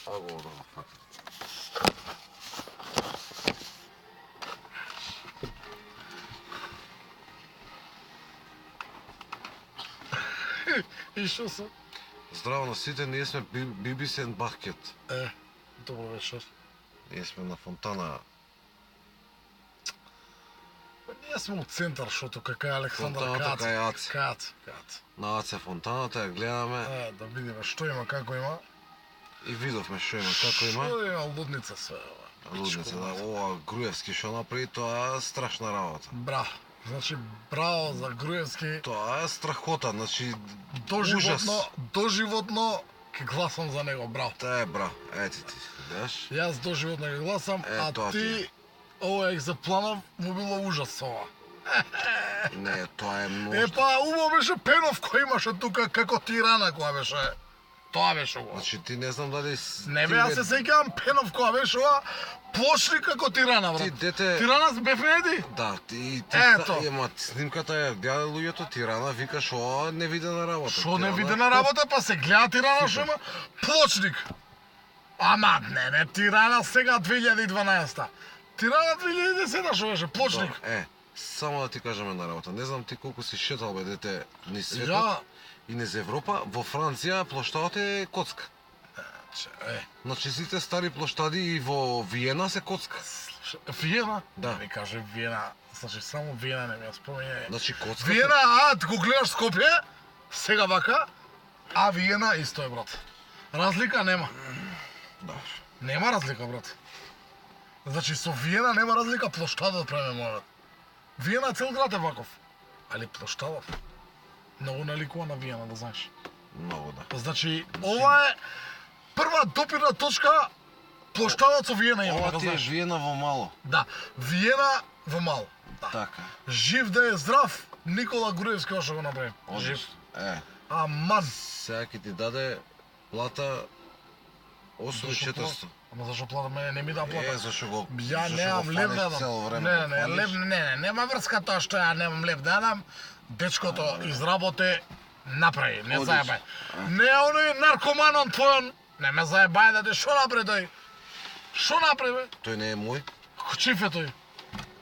А го да факт. И што се? Здраво на сите, ние сме BBC Бахкет. Добро вечер. Ние сме на Фонтана. Ние сме у центар, шото кака Александар Фонтаната Кац. кај Аце. Кац. На Аце Фонтаната ја гледаме Да видиме што има, како има. и видовме што има, како има. Што има лудница све, ова. Лудница, да, ова Груевски што направи, тоа е страшна работа. Браво. Значи, браво за Груевски. Тоа е страхота, значи Доживотно ќе гласам за него, браво. Тоа е браво, ети ти, гледаш? Јас доживотно ќе гласам, а тоа ти ова екземпланов му било ужас ова. Не, тоа е многу. Па, убаво беше Пенов кој имаше тука како Тирана која беше. Тоа беше убаво. Значи ти не знам дали Не бе, јас се сеќавам Пенов која беше ова, плочни како Тирана, брат. Ти дете Тирана с бефнеди? Да, ти Ето. Ема снимката ја гледа луѓето, Тирана викаш ова невидена работа. Што невидена работа, па се гледа Тирана што има плочник. Ама не, Тирана сега 2012-та. Тирана 2010-та што беше плочник. Само да ти кажам една работа. Не знам ти колку си шетал бе дете низ светот Ја и низ Европа. Во Франција плоштадот е коцка. Значи сите стари плоштади и во Виена се коцка. Виена? Да. Ми каже Виена, значи само Виена не ми ја спомење. Значи коцка. Виена, го гледаш Скопје, сега вака, а Виена исто е, брат. Разлика нема. Да. Нема разлика, брат. Значи со Виена нема разлика, плоштадот преме морат. Виена цел град е ваков. Али плоштадот многу наликува на Виена, да знаеш. Многу да. Значи, ова е прва допирна точка плоштадот со Виена има, Ова да ти е знаеш. Виена во мало. Да, Виена во мал. Да. Така. Жив да е здрав, Никола Груевски што го направи. Жив. Аман. Сега ќе ти даде плата 8400. Ама зашо плата мене не ми да плата? Зашо го Ја немам лев да дам. Нема врска тоа што ја немам лев да дам. Дечкото изработе, направи, не заебај. Не оној наркоманон твојон, не ме заебај да те шо направи тој? Шо направи бе? Тој не е мој? Чиф е тој?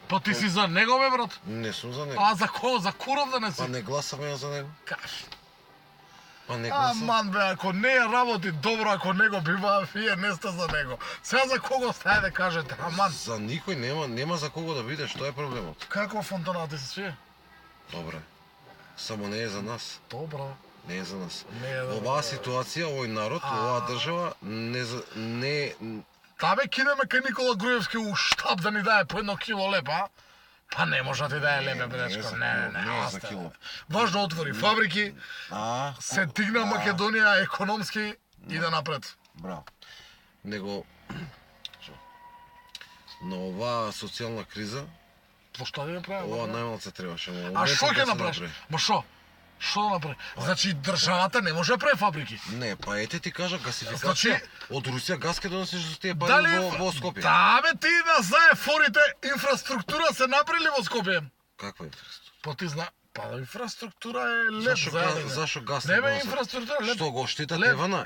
Па ти си за него бе брат? Не сум за него. А за кого? За Куров да не си? Па не гласаме за него. Каш. Па не гласам. Аман бе, ако не ја работи добро, ако него бива, вие не сте за него. Сега за кого стај да кажете, аман. За никој нема за кого да биде, што е проблемот? Како Фонтаната се свие? Добре. Само не е за нас. Добро. Не е за нас. Не е Во оваа ситуација, овој народ, оваа држава не Табе кидеме кај Никола Груевски у штаб да ни даде по 1 кило леп, а? Па не може да ти даде лепе, бредечко. Не, за кило. Важно отвори фабрики, се дигна Македонија економски и да напред. Браво. Него на оваа социјална криза, Плоштади да правим. ова најмалце требаше. А што ќе направиш? Ма шо? Шо да направи? Значи државата не може да прави фабрики. Не, па ете ти кажа гасификација. Значи, од Русија газ ке донесеш за тие пари во Скопје. Да бе, ти да знае форите, инфраструктура се направили во Скопје. Каква инфраструктура? Па ти зна, па инфраструктура е леп за јадење. Зашо газ не бе донесат? инфраструктура леп. Што го штитат леп. Евана?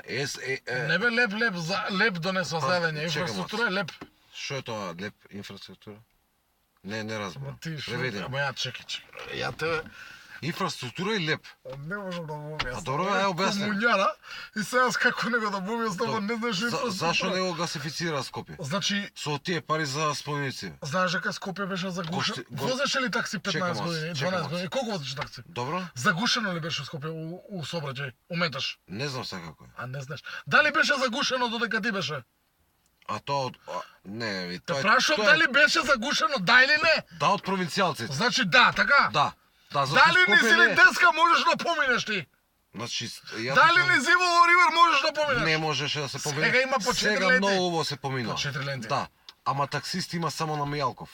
Не бе леп донесува за јадење. Инфраструктура е леп. Што е тоа леп инфраструктура? Не разбирам. Ти шо? Преведено. Ама ја чекај. Ја те Инфраструктура и леп. не можам да му објаснам. А добро, ај објасни. Комуњара и сега како него да му објаснам, не знаеш инфраструктура. Зашо не го гасифицира Скопје? Значи, Со тие пари за споменици. знаеш дека Скопје беше загушено? Возеше ли такси 15 години, 12 години? Колку возеше такси? Добро? Загушено ли беше Скопје у сообраќај? Уметаш? Не знам сега како е. А не знаеш. Дали беше загушено додека ти беше? А тоа не, ви Те прашувам дали беше загушено, да или не? Да, од провинцијалците. Значи да, така? Да. Дали низ Илинденска можеш да поминеш ти? Значи, дали низ Иволо Ривер можеш да поминеш? Не можеше да се помине. Сега има по 4 ленти. Сега многу убаво се помина. По 4 ленти. Да. Ама таксист има само на Мијалков.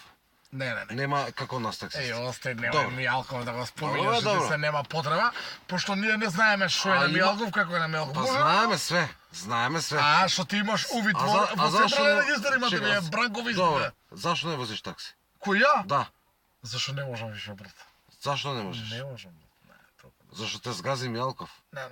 Не. Нема како нас таксист. Осте нема Мијалков да го споминеш, Добро. се нема потреба, пошто ние не знаеме што е на Мијалков, како е на Мијалков. Па знаеме све. Знаеме све. А што ти имаш увид во централен регистар имате вие Бранков избора. Зашто не возиш такси? Кој ја? Да. Зашто не можам више брат? Зашто не можеш? Не можам. Зашто те згази Мјалков. Не.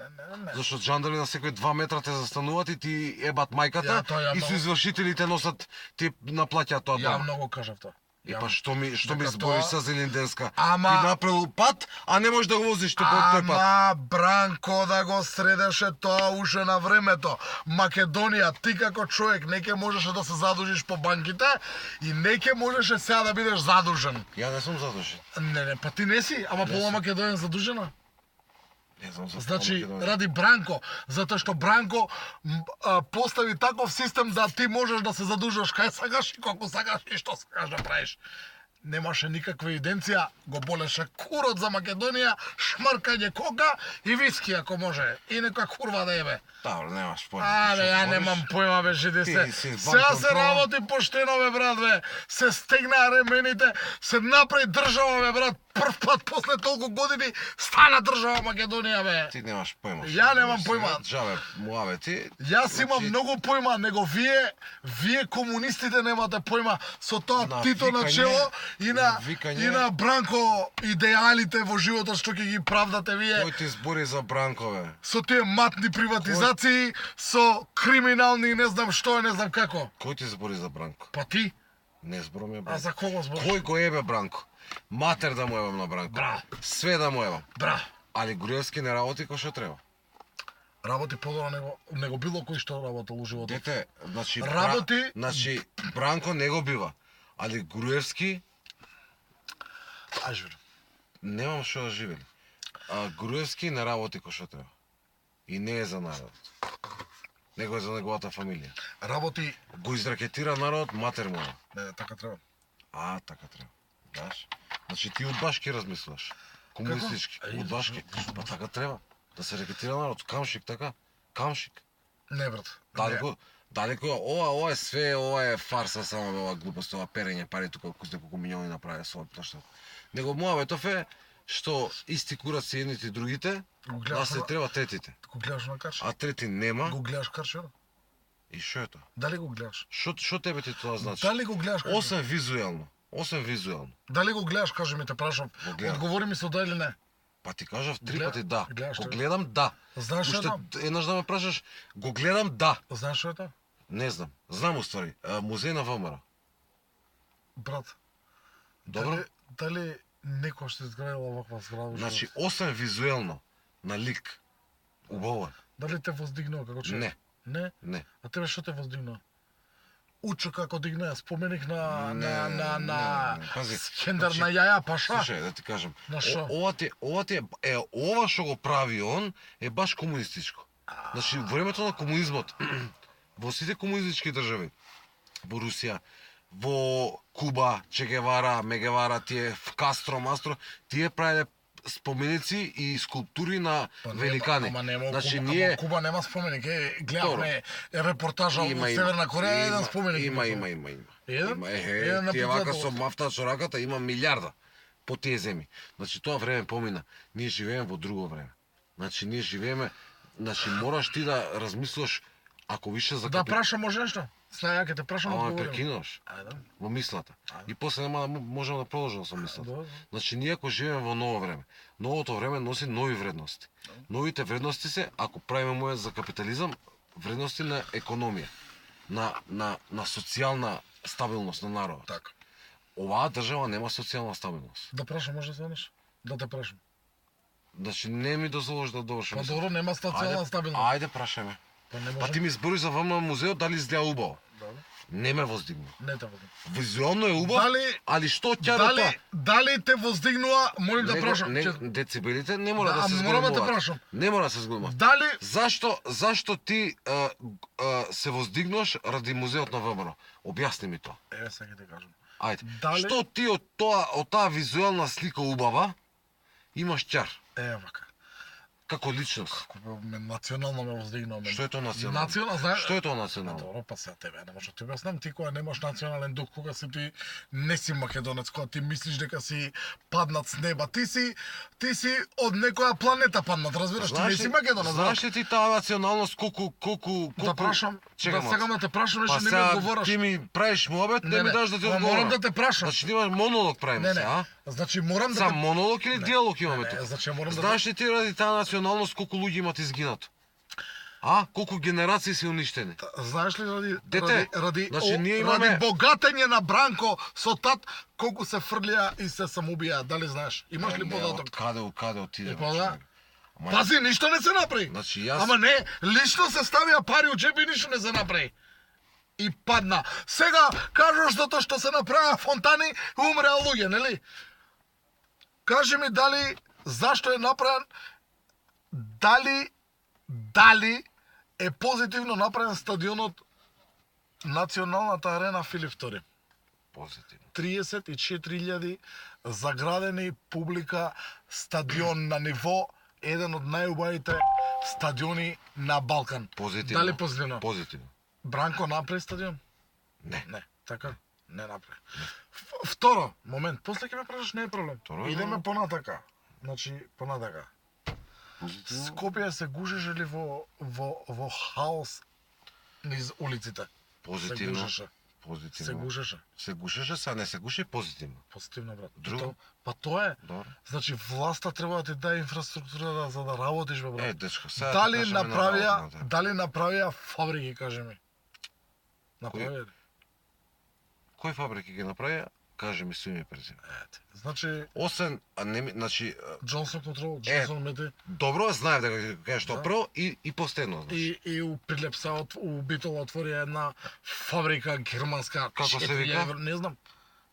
Зашто джандари на секој 2 метра те застануваат и ти ебат мајката и со извршителите носат ти наплаќаат тоа Ја дома. многу кажав тоа. И па што ми Дека збориш тоа- са Зелинденска? Ама- Ти направил пат, а не можеш да го возиш тој пат. Ама Бранко да го средеше тоа уште на времето. Македонија, ти како човек не ке можеше да се задужиш по банките и не ке можеше сега да бидеш задужен. Ја не сум задушен. Не, па ти не си, ама Не пола сум. Македонија задужена. Не знам за Значи, Македонија. ради Бранко, затоа што Бранко постави таков систем да ти можеш да се задужаш кај сакаш и колку сакаш и што сакаш да правиш. Немаше никаква евиденција, го болеше курот за Македонија, шмркање кока и виски ако може. И нека курва да ебе. Добро, немаш појма. Абе, ја немам појма, бе, жиди се. Ти си Сега се банконтрола. работи поштено, бе, брат, бе. Се стегнаа ремените, се направи држава, бе, брат. Прв пат после толку години стана држава Македонија, бе. Ти немаш појма. Ја немам појма. Джабе, муаве ти. Јас имам Значи, многу појма, него вие комунистите немате појма со тоа На Тито на викање- чело и на викање- и на Бранко идеалите во животот што ќе ги правдате вие. Кој ти збори за Бранкове? Со тие матни приватизации, со криминални не знам што, не знам како. Кој ти збори за Бранко? Па ти, Не зборам ја а Бранко. за кого збориш? Кој го ебе Бранко? Матер да му ебам на Бранко. Бра. Све да му ебам. Бра, Али Груевски не работи кој што треба. работи подобро него било кој што работел у животот. Дете, значи Работи- значи Бранко не го бива. Али Груевски Ажвир. немам што да живели. А Груевски не работи кој што треба. И не е за народот. Него е за неговата фамилија. Работи, Го изракетира народ, матер му. не, така треба. А, така треба. Даш? Значи ти удбашки размислуваш. Комунистички. Како? Удбашки. Па така треба. Да се ракетира народ. Камшик, така. Камшик. Не, брат. Далеко, ова е све, ова е фарса само ова глупост, ова перење пари тука колку милиони направи со плашта. Него муабетов е што исти курат се едните и другите, Го да гледаш се на- треба третите. Го гледаш на карш? А трети нема. Го гледаш каршер? И што е тоа? Дали го гледаш? Што тебе ти тоа значи? Дали го гледаш? кажи ми? Освен визуелно. Дали го гледаш, кажи ми, те прашам. Го гледам. Одговори ми со да или не. Па ти кажав 3 Гледа- пати да. гледаш Го тоа? гледам да. Знаеш што е Уште тоа? еднаш да ме прашаш, го гледам да. Знаеш што е тоа? Не знам. Знам уствари. Музеј на ВМРО. Брат, Добро? дали некој што изградил оваква зграда? Значи, освен визуелно, на лик, убаво е. Дали те воздигнува како човек? Не. Не? Не. А тебе што те воздигнува? Учо како дигнаа, споменик на не. Пази, Скендер значи, на Јаја Паша. Слушај, да ти кажам. На шо? Ова што го прави он е баш комунистичко. Значи, во времето на комунизмот, во сите комунистички држави, во Русија, во Куба, Че Гевара, Мегевара, тие в Кастро, Мастро, тие правеле споменици и скулптури на великани. Ама нема, Значи, Куба, ние... ама Куба нема споменик. Гледавме репортажа од Северна Кореја, еден споменик. Има. Еден? Има, Еден на тие вака пицата. со мафта со раката има милиарда по тие земји. Значи тоа време помина. Ние живееме во друго време. Значи ние живееме, значи мораш ти да размислуваш ако више за Да прашам може нешто? Знаја, ќе те прашам Ама ме одговорим. прекинуваш Ајде. во мислата. И после нема да можам да продолжам со мислата. Добро. Значи ние ако живееме во ново време, новото време носи нови вредности. Новите вредности се, ако правиме моја за капитализам, вредности на економија, на социјална стабилност на народот. Така. Оваа држава нема социјална стабилност. Да прашам може звониш? Да те прашам. Значи не ми дозволиш да довршам. Па добро, нема социјална стабилност. Ајде прашаме. Па не Па може. ти ми збори за ВМ музеот дали изгледа убаво. Добро. Не ме воздигна. Не те води. Визуелно е убав, али што ќе да тоа? Дали те воздигнува, молим да прашам. Децибелите не мора да се морам да те зголемуваат. прашам. Не мора да се зголемуваат. Дали Зашто ти се воздигнуваш ради музеот на ВМРО? Објасни ми тоа. Еве сега ќе ти кажам. Ајде. Дали- Што ти од таа визуелна слика убава имаш ќар Вака. како личност? Како национално ме воздигнува. Што е тоа национално? Национално, знаеш? Што е тоа национално? Добро, па сега тебе не може да ти објаснам, ти кога немаш национален дух, кога си ти не си македонец, кога ти мислиш дека си паднат с неба, ти си од некоја планета паднат, разбираш, ти не си македонец. Знаеш ли ти таа националност колку Да прашам, Чекам, да сакам да те прашам, па нешто не ми сега одговораш. ти ми правиш муабет, не ми даш да ти па одговорам. морам да те прашам. Значи имаш монолог правиме Не, се, а? Значи морам да Сам монолог или диалог имаме тука? Значи морам да Знаеш ли ти ради таа националност колку луѓе имат изгинато? Колку генерации се уништени? Знаеш ли Дете, значи ние ради имаме- богатење на Бранко со тат колку се фрлија и се самоубија, дали знаеш? Имаш ли Не, податок? Каде отиде? Па да. човек? Ама- Пази, ништо не се направи. Значи јас Ама не, лично се ставија пари у джеб и ништо не се направи. И падна. Сега кажеш затоа што се направија фонтани, умреа луѓе, нели? Кажи ми дали зашто е направен, дали е позитивно направен стадионот Националната арена Филип II. позитивно. 34.000 заградени публика, стадион на ниво еден од најубавите стадиони на Балкан. Позитивно. Дали позитивно? Позитивно. Бранко направи стадион? Не. Не, така не направи. Второ, момент, после ќе ме прашаш, не е проблем. Второ, Идеме понатака. Значи, понатака. Скопје се гужеше ли во хаос низ улиците? Позитивно. Се гужеше. Позитивно. Се гужеше. Се гушеше, са не се гуше позитивно. Позитивно, брат. Друго? Па тоа е. Добро. Значи, власта треба да ти даде инфраструктура за да работиш, бе, брат. Дечко, сега Дали ти кажеме направија, работата. дали направија фабрики, кажи ми. Направија ли? Кои фабрики ги направија? Кажи ми со име и презиме. Ете. Значи, Освен, значи, Джонсон Контрол, Е, Джонсон Мети добро, знаев дека ќе кажеш тоа Да. прво и последно, значи. и у Прилепса, у Битола отворија една фабрика германска. Како се 4.000 вика? евро, не знам.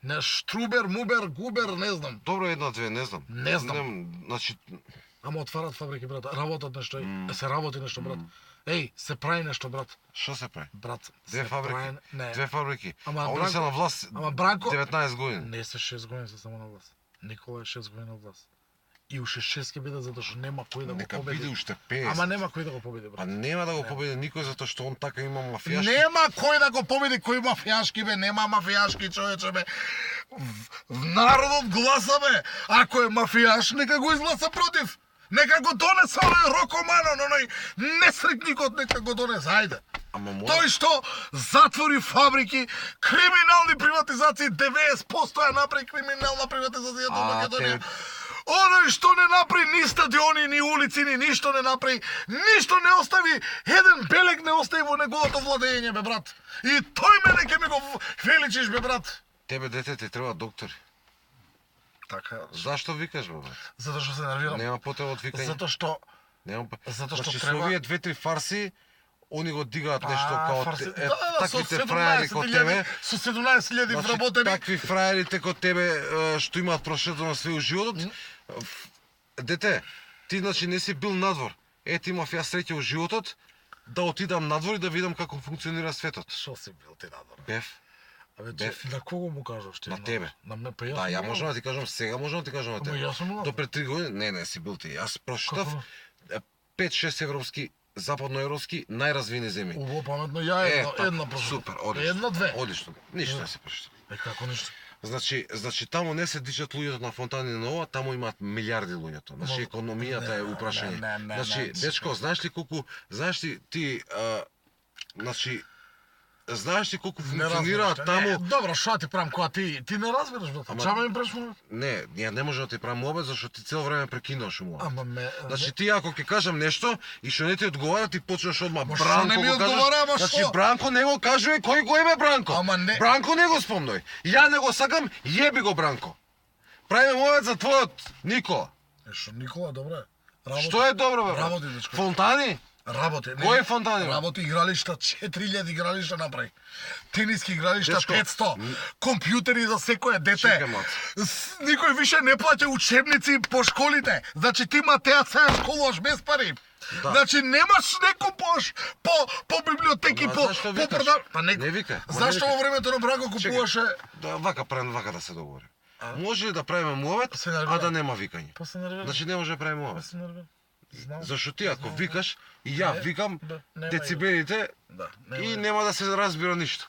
Не, Штрубер, Мубер, Губер, не знам. Добро, една-две, не знам. Не знам. Значи, Ама отварат фабрики, брат. Работат нешто, се работи нешто, брат. Еј, се прави нешто, брат. што се прави? Брат, Две се фабрики. прави- Не. Две фабрики. Ама А они Бранко- се на власт Ама Бранко 19 години. не се 6 години се само на власт. Никола е 6 години на власт. И уште 6 ќе биде затоа што нема кој да го Нека победи. биде уште 50. Ама нема кој да го победи, Па брат. нема да го победи никој затоа што он така има мафијашки. Нема кој да го победи, кој мафијашки бе, нема мафијашки човече бе. Народот гласа бе. Ако е мафијаш, нека го изгласа против. Нека го донесе оној Рокоманон, оној несретникот, нека го донесе, ајде. Ама Тој што затвори фабрики, криминални приватизации, 90% ја направи криминална приватизација во Македонија. Оној што не направи ни стадиони, ни улици, ни ништо не направи, ништо не остави, еден белег не остави во неговото владење, бе брат. И тој мене ќе ми го величиш, бе брат. тебе дете ти треба доктори. Така, Зашто викаш, бе, брат? затоа што се нервирам. Нема потреба од викање. Затоа што Нема. затоа што Значи, со треба- овие две-три фарси, они го дигаат нешто А, као фарси- таквите фраери као тебе. Со 17.000 Значи, вработени. такви фраерите као тебе што имаат прошетено својот животот. Дете, ти значи не си бил надвор. Ете имав јас среќа во животот да отидам надвор и да видам како функционира светот. Шо си бил ти надвор? Бев. Абе, Бев. на кого му кажуваш ти? На тебе. На ме, па јас. Да, ја сум можам да ти кажам сега, можам да ти кажам на Ама тебе. јас сум До пред 3 години, не си бил ти. Јас прочитав Како? 5-6 европски, западноевропски најразвини земји. Убаво паметно, ја една прочитав. Супер, одлично. Една-две. Одлично. Ништо не се прочитав. Како ништо? Значи таму не се дичат луѓето на фонтани на ова, таму имаат милиарди луѓето. Значи економијата е упрашање. Значи, дечко, знаеш ли ти значи знаеш ли колку функционира таму? Добро, шо ти правам кога ти не разбираш, брат. Ама- Чама ми прешму? Не, ја не може да ти правам обед зашто ти цело време прекинуваш му. Ама ме. Значи ти ако ќе кажам нешто и што не ти одговара, ти почнеш одма Ма што Бранко не ми го кажеш. одговара, ама Значи што? Бранко не го кажува кој го еме Бранко. Ама не. Бранко не го спомној. Ја не го сакам, јеби го Бранко. Правиме мовет за твојот Никола. Шо Никола, добре. Работи. Што е добро бе? брат? Работи, дечко. Фонтани? Работи. Кој е фонтани, бе? Работи игралишта, 4000 игралишта направи. Тениски игралишта, Дечко, 500. Компјутери за секое дете. Чекай, мат. Никој више не плаќа учебници по школите. Значи ти Матеа сега школуваш без пари. Да. Значи немаш неко по библиотеки, Ама по зашто викаш? продар. Па Не викај, ама не Зашто викај. во времето на Бранко купуваше? Да, вака да се договори. Може ли да правиме мовет, Се нервирам. а да нема викање? Па се нервирам. Значи не може да правиме Па мовет. се нервирам. Знам. Зашто ти ако викаш и ја Не, викам да, нема децибелите Да, и нема да се разбира ништо.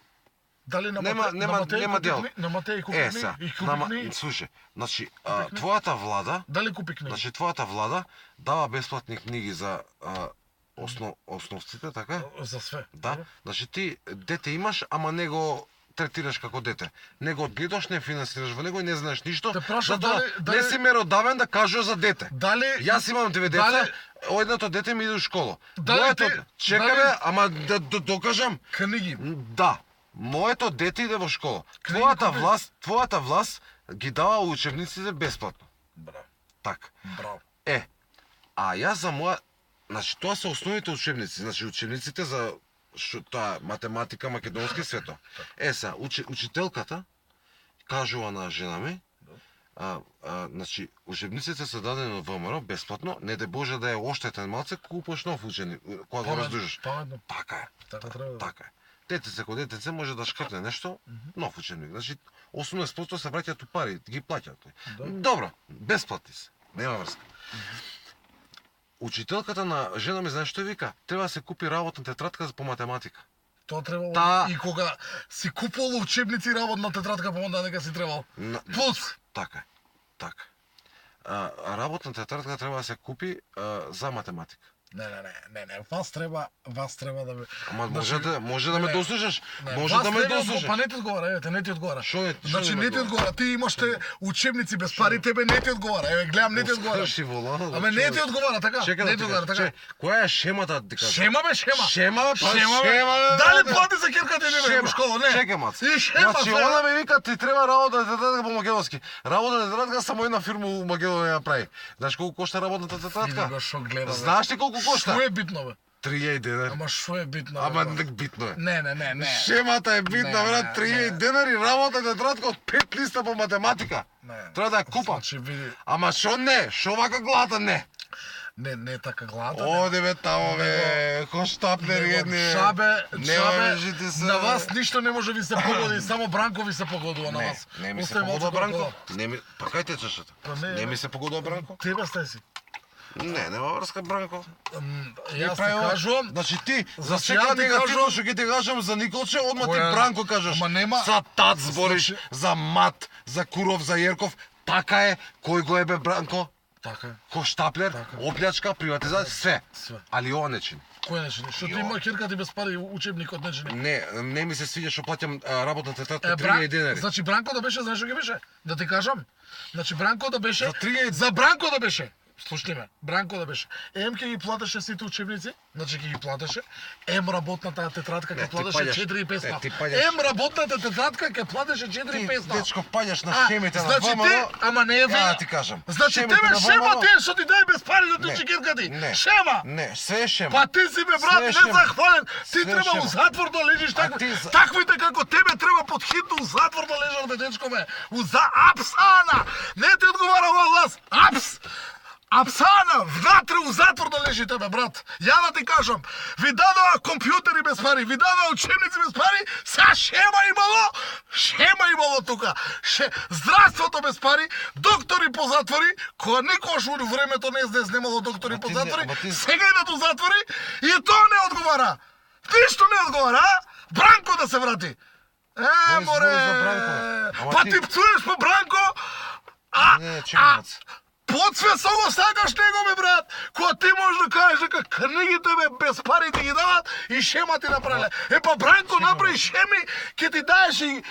Дали на Нема Матеј дел. купи кни- На Матеј купи книги? Са, И купи нама, книги? слушај, значи, книги? твојата влада, Дали купи книги? значи твојата влада дава бесплатни книги за основците, така? За све. Да, значи ти дете имаш, ама не го третираш како дете. Не го гледаш, не финансираш во него и не знаеш ништо. Те прашам затоа дали- не си меродавен да кажеш за дете. Дали Јас имам две деца, дали- едното дете ми иде у школа. Дали Моето, ти- чекаме, дали- ама да докажам. книги? Да, моето дете иде во школа. Книги купи. Твојата власт ги дава учебниците бесплатно. Браво, Така. браво. А јас за моја... Значи, тоа се основните учебници. Значи, учебниците за таа математика, македонски, свето. Са, учителката кажува на жена ми, значи, учебниците се дадени од ВМРО бесплатно, не де Боже да е оштетен малце, купаш нов учебник, кога го раздужиш. Паметно. Така е. Така треба. Така е. Детеце кој детеце може да шкртне нешто, нов учебник. Значи, 18% се враќаат у пари, ги плаќаат тој. Да. Добро, бесплатни се. Нема врска. Учителката на жена ми знаеш што вика? Треба да се купи работна тетрадка по математика. Тоа требало Та- и кога си купувал учебници и работна тетрадка, помонда дека си требал. Плюс. Така е. Така е. Работна тетрадка треба да се купи за математика. Не, вас треба да ме... Ама Значи, може да ме не, дослушаш. не, Може вас да ме треба, дослушаш. Па не ти одговара, еве, не ти одговара. Шо не Значи ми не ти одговара? одговара, ти имаште учебници без пари, тебе не ти одговара. Еве, гледам не ти одговара. Оскрши волана. Ама не ти одговара, така? Чекай Не да ти ти одговара, кажам. така? Која е шемата да ти кажам? Шема бе, шема. Шема, па Шема, бе. шема, бе, Дали брате. плати за керката ти бе, у школа, не? Чекай, мац. И шема, Значи, бе. она ми вика, ти треба работна тетрадка по македонски. Работна тетрадка само една фирма у Македонија ја прави. Знаеш колку кошта работната Види тетрадка? го шо гледа, бе. Знаеш ли колку кошта? Што е битно, бе? 3000 денари. Ама шо е битно, Ама бе? битно е. Не. Шемата е битна, Не, брат, 3000 не. денари, работна тетрадка од 5 листа по математика. Не. Треба да ја купам. Значи, види, Ама шо не? Шо вака глата не? не е така глада. Оде бе тамо бе, хоштаплери едни. Джабе, вежите се. на вас ништо не може ви се погоди, само Бранко ви се погодува на вас. Не ми се Остави погодува малку Бранко. кола. Не ми, па кај те чешата? Па не, Не ми се погодува Бранко? Тебе сте си. Не, нема врска Бранко. Јас ти кажувам, Значи ти за Значи, сека ја ти негативно кажувам- што ќе ти кажам за Николче, одма ти Која- Бранко кажеш. Ама нема- За тат збориш, Значи- за мат, за Куров, за Јерков. Така е, кој го ебе Бранко? така е. Хоштаплер, Така. оплячка, приватизација, све. Све. Али ова не чини. Кој не чини? Што ти Јо. има керка ти без пари учебникот не чини? Не ми се свиѓа што плаќам работна тетрадка Е, 3000 денари. Значи Бранко да беше, знаеш што ќе беше? Да ти кажам. Значи Бранко да беше За 3000 за Бранко да беше. Слушни ме, Бранко да беше. Ем ќе ги платеше сите учебници, значи ќе ги платеше. Ем работната тетрадка ќе Не, ти платеше паѓаш. 4500. Не, ти паѓаш. Ем работната тетрадка ќе платеше Ти, 4500. дечко, паѓаш на шемите на значи ВМРО. ти, ама не е Ја ти кажам. Значи Шемите тебе на шема ВМРО. ти е што ти дај без пари да ти Не, учи керкати. не. Шема. Не, све е шема. Па ти си бе брат, Све е не шема. захвален. Ти Све е треба у шема. затвор да лежиш А така. ти за- Таквите како тебе треба под хитно у затвор да лежат бе дечко ме. Апсана. Не ти одговара ова глас. Апсана, внатре у затвор да лежите бе брат. Ја да ти кажам, ви дадоа компјутери без пари, ви дадоа учебници без пари, са шема имало тука. Здравството без пари, доктори по затвори, која никош во времето не знаеш немало доктори Ама по ти не- затвори, ама ти- сега идат у затвори и тоа не одговара. Ништо не одговара, а? Бранко да се врати. Кој Море, збори за Бранко? Ама па ти- ти пцуеш по Бранко, Не, чекај, мац. подсвесно го сакаш него, бе, брат. Кога ти можеш да кажеш дека книгите, бе, без пари ти ги дават и шема ти направиле. Е, па Бранко направи шеми, ке ти даеш и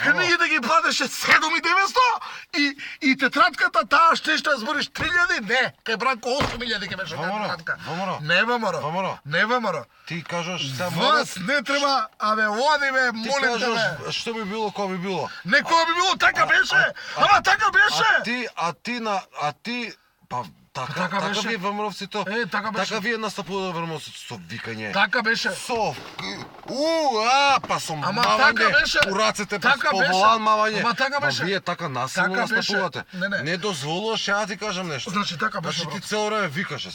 книгите ги платеше 7900 и тетрадката таа штеш да збориш 3000, не. Кај Бранко 8000 ке беше ВМРО, тетрадка. ВМРО. Не, ВМРО. ВМРО. Не, ВМРО. Ти кажеш сега Вас не треба, абе, оди, бе, Ти молим те, бе. кажеш што би било кога би било. Некоја би било така беше. Ама така беше. А ти па така Така беше. вие ВМРО-вците. Така беше. Така вие настапува ВМРО-вците со викање. Така беше. Со па со Ама мавање, така беше. у рацете па Така по беше. волан мавање. Ама така Па беше. вие така насилно Така беше. настапувате. Не. Не дозволуваш, ја ти кажам нешто. Значи така беше, Значи ти брат. цело време викаше,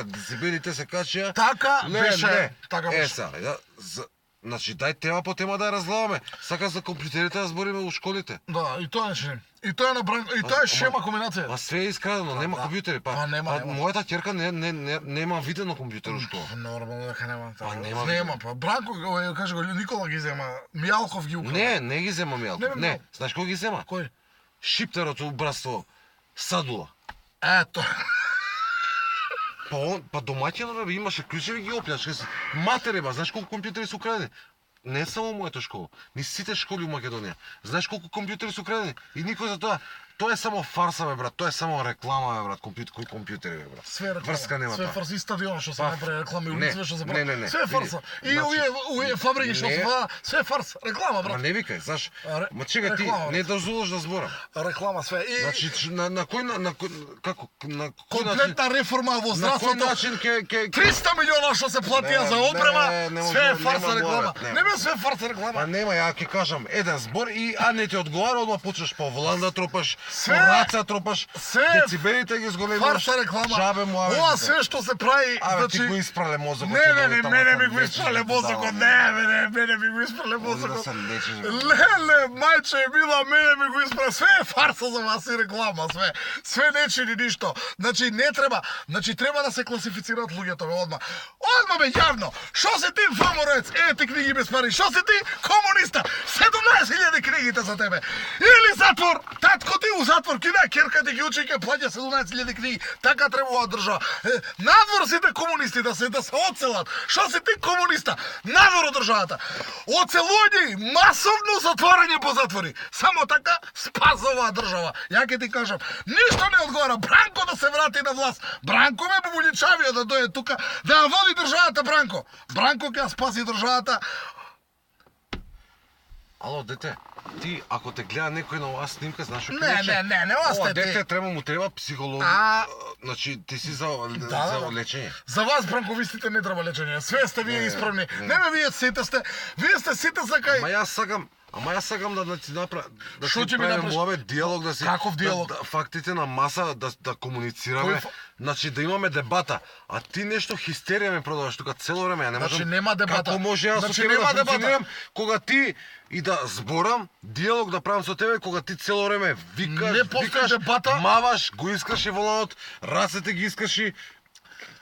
децибелите се качија. Така беше. Така беше. Сега, значи дај тема по тема да ја разгледаме. Сака за компјутерите да збориме у школите. Да, и тоа не чиним. И тоа е на Бранко, и тоа е шема комбинација. Па све е искрадено, нема да. компјутери. Па нема. Мојата ќерка нема видено компјутер у школа. Нормално дека нема. Па нема. Нема, па Бранко, каже го Никола ги зема. Мијалков ги украде. Не ги зема Мијалко. Не. Не, знаеш кој ги зема? Кој? Шиптерот у братство Садула. Ето. Па домаќинот бе имаше клучеви ги оплячка. Матере, ба, знаеш колку компјутери се украдени? не само мојата школа, ни сите школи у Македонија. Знаеш колку компјутери се украдени? И никој за тоа. Тоа е само фарса, бе, брат. Тоа е само реклама, бе, брат. Кои компјутери, бе, брат. Све реклама. Врска нема све тоа. фарса и стадион што се направи реклами, не, улици што се не, прави. не. Све фарса. И Значи, овие фабрики што не. се прават, све фарса, реклама, брат. Ма не викај, знаеш. Ма чекај ти, реклама, не дозволиш да зборам. Реклама све. И Значи на кој како на кој начин? комплетна реформа во На кој здравството. начин ќе 300 милиона што се платија Не, за опрема, не може, све е нема фарса реклама. говорат, Не бе све фарса реклама. Па нема, ја ќе кажам еден збор и не ти одговара, одма почнеш по влан да тропаш, по Све- раца тропаш, све децибелите ги зголемиш. Фарса реклама. Жабе му, Ова све што се прави, Абе, ти го значи испрале мозокот. Не, мене ми го испрале мозокот. Мене ми го испрале мозокот. Леле, мајче е била, мене ми го испрале. Све е фарса за вас и реклама, све. Све не чини ништо. Значи не треба, треба да се класифицираат луѓето бе одма. Одма бе јавно. Што си ти фаморец? Ти книги без пари. Што си ти комуниста? 17.000 книгите за тебе. Или затвор. Татко ти у затвор. Кида керка ти ги учи ке плаќа 17.000 книги. Така требува држава. Надвор сите комунисти да се оцелат. Што си ти комуниста? Надвор од државата. Оцелување, масовно затворање по затвори. Само така спазува држава. Ја ќе ти кажам, ништо не одговара. Бранко да се врати на власт. Бранко ме бубуличавија да дојде тука да ја води државата Бранко. Бранко ќе ја спаси државата. Ало, дете, ти ако те гледа некој на оваа снимка, знаеш што Не, Ова осте дете ти. му треба психолог. Значи ти си за лечење. За вас бранковистите не треба лечење. Све сте вие исправни. Не ме вие сите сте. Вие сте сите за кај. Ама јас сакам да ти направам да Што си ќе ми правиме направиш? муабет, диалог да си Каков диалог? фактите на маса да комуницираме, Кој значи да имаме дебата. А ти нешто хистерија ме продаваш тука цело време, ја не Значи, можам. нема дебата. Како може јас со Значи, тебе нема да дебата. функционирам кога ти и да зборам, диалог да правам со тебе кога ти цело време викаш, Не постои дебата. маваш, го искаш воланот, рацете ги искаш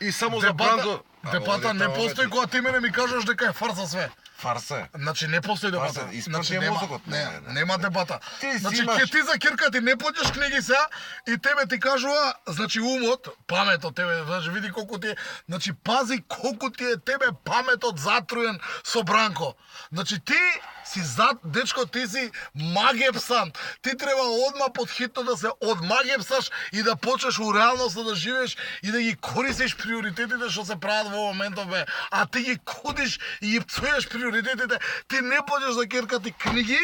и само за Дебата, Бранко. дебата не постои кога ти мене ми кажеш дека е фарса све. Фарса е. Значи не постои дебата. Фарса, испрати Значи ја нема, мозокот. нема дебата. Ти си Значи имаш- ќе ти за кирка ти не плаќаш книги сега и тебе ти кажува, значи умот, паметот тебе, значи види колку ти е, значи пази колку ти е тебе паметот затруен со Бранко. Значи ти си дечко, ти си магепсан. Ти треба одма подхитно да се одмагепсаш и да почнеш у реалноста да живееш и да ги користиш приоритетите што се прават во моментов бе. А ти ги кудиш и ги пцуеш приоритетите. Ти не поđеш за керкати книги,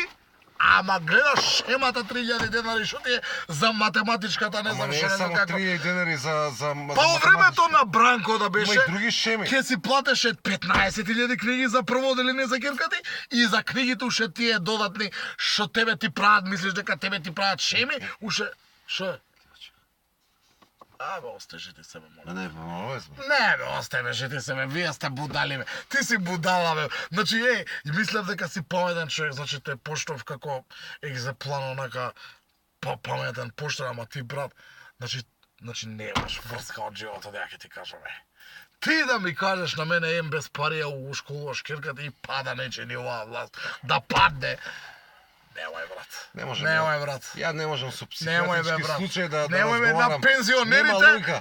ама гледаш шемата 3000 денари што ти е за математичката, не Ама знам не што е не знам само како. 3 денари за Па во времето на Бранко да беше, Има и други шеми. ќе си платеше 15.000 книги за прво оделение за керкати и за книгите уште тие додатни што тебе ти прават, мислиш дека тебе ти прават шеми, уште што е? Абе, остежи ти себе, моля. Не, мало сме. Не, бе, оставеше ти себе, вие сте будали, бе. Ти си будала, бе. Значи, и мислев дека си паметен човек, значи те поштов како екземплан, онака паметен поштар, ама ти, брат, значи немаш врска од животот, ја ќе ти кажам, бе. Ти да ми кажеш на мене ем без парија у школуваш кирката и пада нече ни оваа власт, да падне. Немој, брат. Не можам. Немој, брат. Ја не можам со Немој бе, психијатрички брат. случаи да Немој бе, разговарам.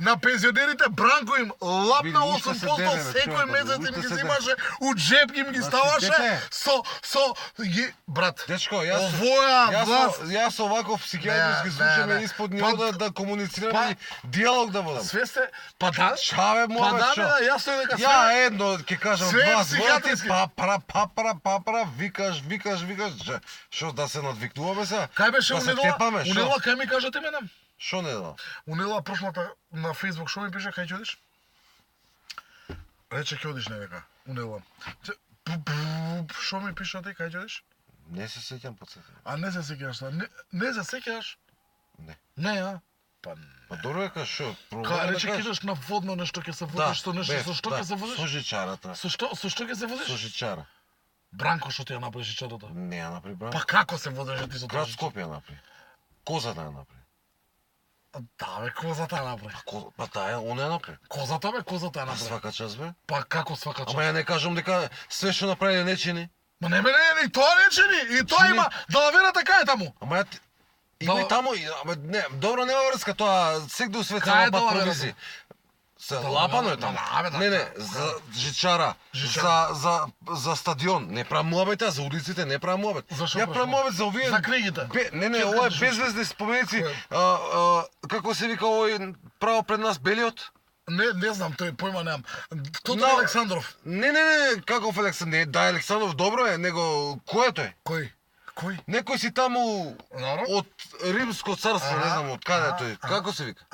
на пензионерите Бранко им лапна Види, уште се 8% дене, бе, секој човек, месец им уште ги се взимаше, у джеп им ги Значи, ставаше дете. брат. Дечко, овоја власт, јас оваков психијатрички Не, случај не, ме не. испод Па- него да комуницирам па- и диалог да водам. све сте, па да, Чаве му, па бе, да, шо? бе, јас сум дека Ја све, едно ќе кажам Све е два збора ти психијатриски. папара, викаш, што да се надвикнуваме сега? кај беше Да се унела, тепаме, шо? унела кај ми кажете мене? Што не да? Унела прошлата на Facebook што ми пише, кај ќе одиш? Рече ќе одиш невека, унела. Што ми пише ти, кај ќе одиш? Не се сеќам подсетен. А не се сеќаш, не се сеќаш? Не. Не, а? Па Па добро е што? Ка рече ќе идеш на водно нешто ќе се водиш со нешто, со што ќе се водиш? Со жичарата. Со што ќе се водиш? Со жичара. Бранко што ти ја направи жичарата? Не ја направи брат. Па како се водиш ти со тоа? Град Скопје ја направи. Козата ја направи. Да бе, козата ја направи. Па таа она ја направи. Козата бе, козата ја А направи. свака час бе. Па како свака Ама час? ја не кажам дека све што направи не чини. Ма не бе, не, и тоа не чини, и тоа Чини. има, далаверата кај е таму? Ама ја има и таму, ама не, добро нема врска тоа, секде у свет Кај е само пат далаверата? провизии. се лапано е таму. Не, за жичара, за стадион, не правам муабет, а за улиците не правам муабет. Ја правам муабет за овие. За книгите. Не, ова е безвезни споменици. Како се вика овој право пред нас белиот? Не знам, тој појма немам. Тодор Александров. Не, каков Александров? Да, Александров добро е, него кој е тој? Кој? Некој си таму од Римско царство, не знам од каде е тој. Како се вика?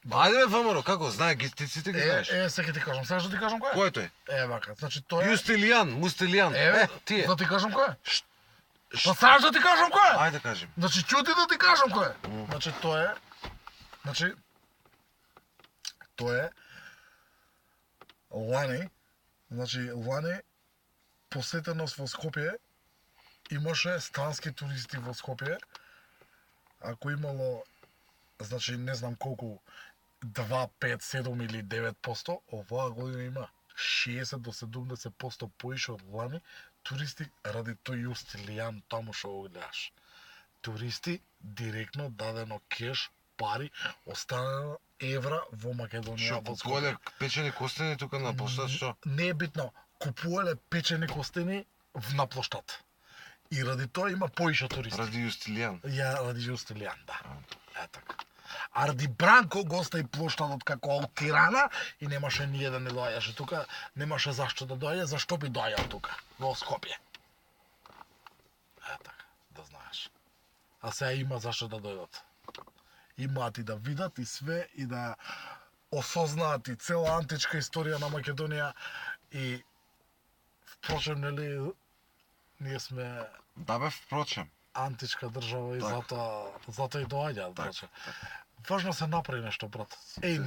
Ајде бе, Вамаро, како знае ги ти ги знаеш? Сега ти кажам, сега ќе ти кажам кој е. Кој е тој? Вака, значи тој е Мустилијан. Тие. Да ти кажам кој е. Па сега да ти кажам кој е. Ајде кажи. Значи чути да ти кажам кој е. Значи тој е лани посетеност во Скопје имаше странски туристи во Скопје. Ако имало, значи не знам колку, 2, 5, 7 или 9%, оваа година има 60 до 70% поише од лани туристи ради тој Јустилијан таму што го гледаш. Туристи директно дадено кеш, пари, останено евра во Македонија. Што купувале печени костени тука на площад, што? Не е битно, купувале печени костени на площад. И ради тоа има поише туристи. Ради Јустилијан. Ради Јустилијан, да. Така. А ради Бранко го остави площадот како алтирана и немаше ни еден не доаѓаше тука, немаше зашто да доаѓа, зашто би доаѓал тука, во Скопје. Така, да знаеш. А сега има зашто да дојдат. Имаат и да видат и све, и да осознаат и цела античка историја на Македонија и впрочем, нели, ние сме Да бе, впрочем. античка држава и затоа и доаѓаат. Важно се направи нешто, брат.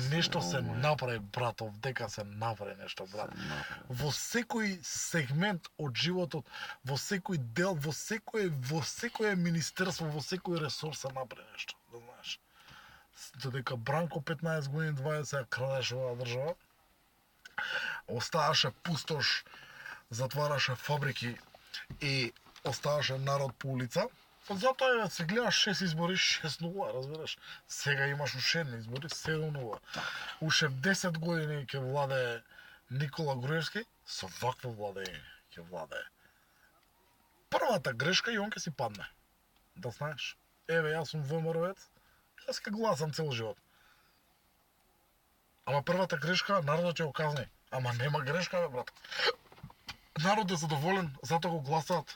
Нешто се направи, братов, дека се направи нешто, брат. Во секој сегмент од животот, во секој дел, во секој министерство, во секој ресор се направи нешто, да знаеш. Додека Бранко 15 години, 20 крадеше оваа држава, оставаше пустош, затвараше фабрики и оставаше народ по улица. Затоа се гледаш 6 избори, 6-0, разбираш. Сега имаш уште едни избори, 7-0. Уште 10 години ќе владее Никола Груевски, со вакво владење ќе владее. Првата грешка и он ќе си падне. Да знаеш. Еве, јас сум ВМРО-вец, јас ќе гласам цел живот. Ама првата грешка народот ќе го казни. Ама нема грешка, бе, брат. Народ е задоволен, затоа го гласаат.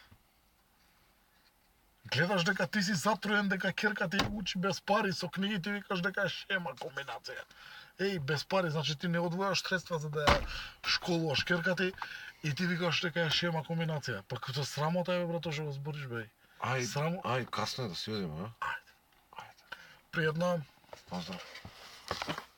Гледаш дека ти си затруен, дека ќерка ти учи без пари, со книги ти викаш дека е шема комбинација. Без пари, значи ти не одвојаш средства за да ја школуваш ќерка ти и ти викаш дека е шема комбинација. Па како срамота е, брато, што го збориш, бе. Ај, касно е да си одиме, а? Ајде. Пријатно. Поздрав.